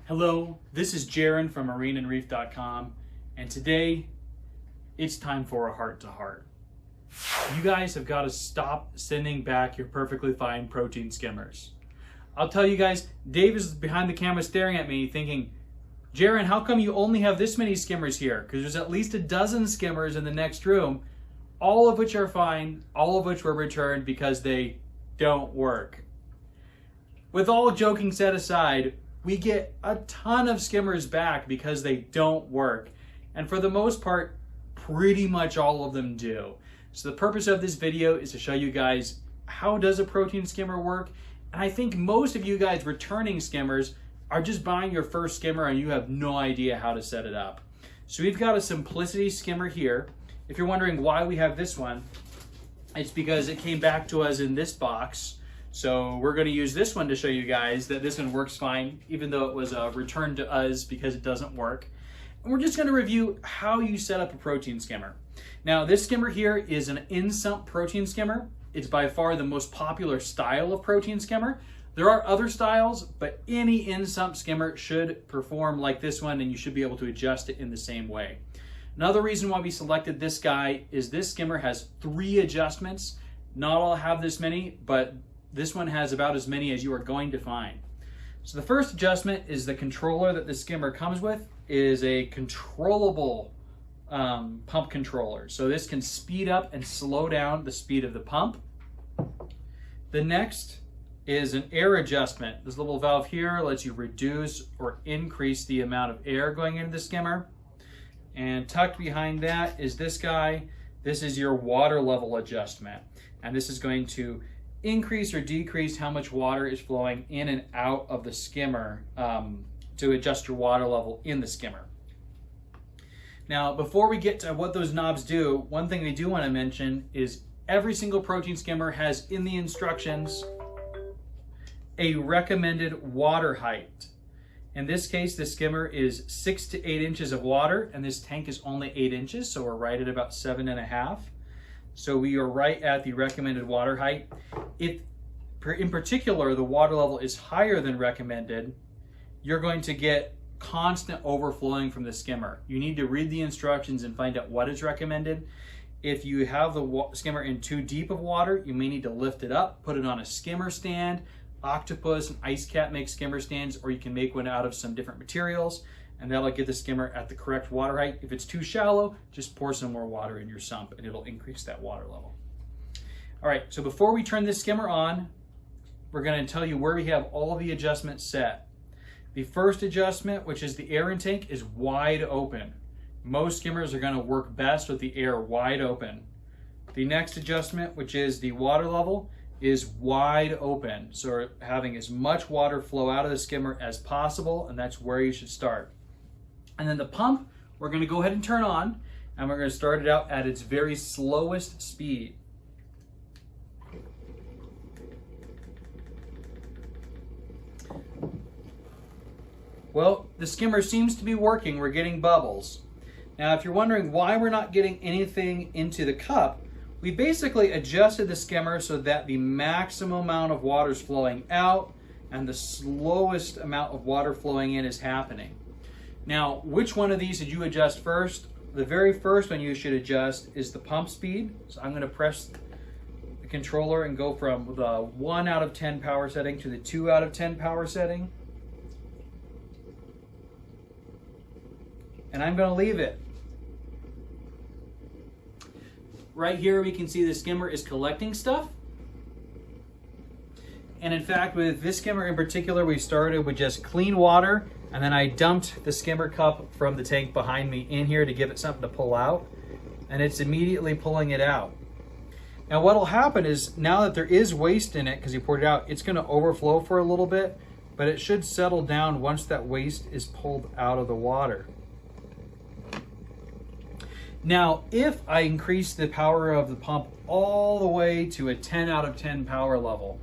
Hello, this is Jaron from MarineAndReef.com, and today it's time for a heart-to-heart. You guys have got to stop sending back your perfectly fine protein skimmers. I'll tell you guys, Dave is behind the camera staring at me thinking, Jaron, how come you only have this many skimmers here? Because there's at least a dozen skimmers in the next room, all of which are fine, all of which were returned because they don't work. With all joking set aside, we get a ton of skimmers back because they don't work. And for the most part, pretty much all of them do. So the purpose of this video is to show you guys how does a protein skimmer work. And I think most of you guys returning skimmers are just buying your first skimmer and you have no idea how to set it up. So we've got a Simplicity skimmer here. If you're wondering why we have this one, it's because it came back to us in this box. So we're going to use this one to show you guys that this one works fine, even though it was returned to us because it doesn't work. And we're just going to review how you set up a protein skimmer. Now, this skimmer here is an in-sump protein skimmer. It's by far the most popular style of protein skimmer. There are other styles, but any in-sump skimmer should perform like this one, and you should be able to adjust it in the same way. Another reason why we selected this guy is this skimmer has 3 adjustments. Not all have this many, but this one has about as many as you are going to find. So the first adjustment is the controller that the skimmer comes with is a controllable pump controller. So this can speed up and slow down the speed of the pump. The next is an air adjustment. This little valve here lets you reduce or increase the amount of air going into the skimmer. And tucked behind that is this guy. This is your water level adjustment. And this is going to increase or decrease how much water is flowing in and out of the skimmer to adjust your water level in the skimmer. Now, before we get to what those knobs do, one thing I do want to mention is every single protein skimmer has in the instructions a recommended water height. In this case, the skimmer is 6 to 8 inches of water, and this tank is only 8 inches, so we're right at about 7.5. So we are right at the recommended water height. If, in particular, the water level is higher than recommended, you're going to get constant overflowing from the skimmer. You need to read the instructions and find out what is recommended. If you have the skimmer in too deep of water, you may need to lift it up, put it on a skimmer stand. Octopus and Ice Cat make skimmer stands, or you can make one out of some different materials, and that'll get the skimmer at the correct water height. If it's too shallow, just pour some more water in your sump and it'll increase that water level. All right, so before we turn this skimmer on, we're going to tell you where we have all of the adjustments set. The first adjustment, which is the air intake, is wide open. Most skimmers are going to work best with the air wide open. The next adjustment, which is the water level, is wide open. So we're having as much water flow out of the skimmer as possible, and that's where you should start. And then the pump, we're going to go ahead and turn on, and we're going to start it out at its very slowest speed. Well, the skimmer seems to be working. We're getting bubbles. Now, if you're wondering why we're not getting anything into the cup, we basically adjusted the skimmer so that the maximum amount of water is flowing out and the slowest amount of water flowing in is happening. Now, which one of these did you adjust first? The very first one you should adjust is the pump speed. So I'm going to press the controller and go from the 1 out of 10 power setting to the 2 out of 10 power setting. And I'm going to leave it. Right here we can see the skimmer is collecting stuff. And in fact, with this skimmer in particular, we started with just clean water, and then I dumped the skimmer cup from the tank behind me in here to give it something to pull out, and it's immediately pulling it out. Now what'll happen is, now that there is waste in it because you poured it out, it's going to overflow for a little bit, but it should settle down once that waste is pulled out of the water. Now, if I increase the power of the pump all the way to a 10 out of 10 power level,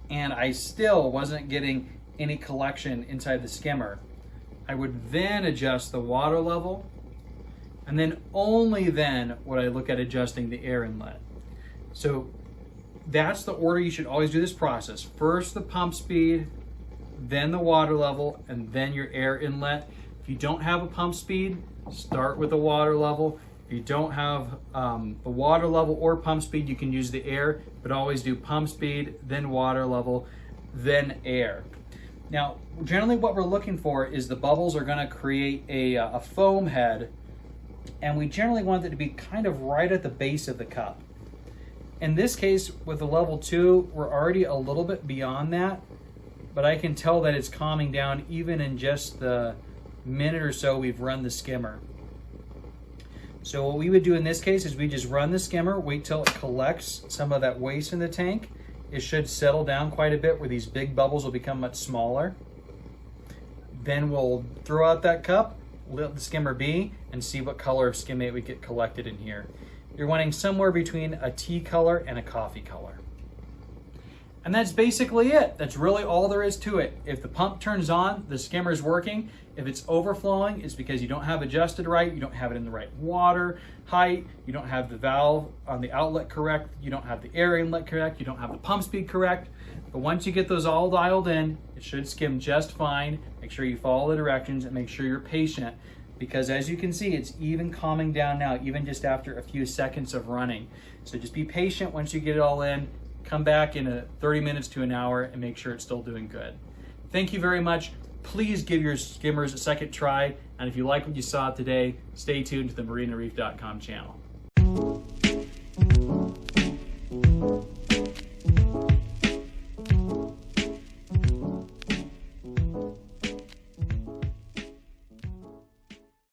and I still wasn't getting any collection inside the skimmer, I would then adjust the water level, and then only then would I look at adjusting the air inlet. So that's the order you should always do this process. First the pump speed, then the water level, and then your air inlet. If you don't have a pump speed, start with the water level. If you don't have the water level or pump speed, you can use the air, but always do pump speed, then water level, then air. Now, generally what we're looking for is the bubbles are gonna create a foam head, and we generally want it to be kind of right at the base of the cup. In this case, with the level 2, we're already a little bit beyond that, but I can tell that it's calming down even in just the minute or so we've run the skimmer. So what we would do in this case is we just run the skimmer, wait till it collects some of that waste in the tank. It should settle down quite a bit where these big bubbles will become much smaller. Then we'll throw out that cup, let the skimmer be, and see what color of skimmate we get collected in here. You're wanting somewhere between a tea color and a coffee color. And that's basically it. That's really all there is to it. If the pump turns on, the skimmer is working. If it's overflowing, it's because you don't have adjusted right, you don't have it in the right water height, you don't have the valve on the outlet correct, you don't have the air inlet correct, you don't have the pump speed correct. But once you get those all dialed in, it should skim just fine. Make sure you follow the directions and make sure you're patient, because as you can see, it's even calming down now, even just after a few seconds of running. So just be patient once you get it all in. Come back in 30 minutes to an hour and make sure it's still doing good. Thank you very much. Please give your skimmers a second try. And if you like what you saw today, stay tuned to the MarineAndReef.com channel.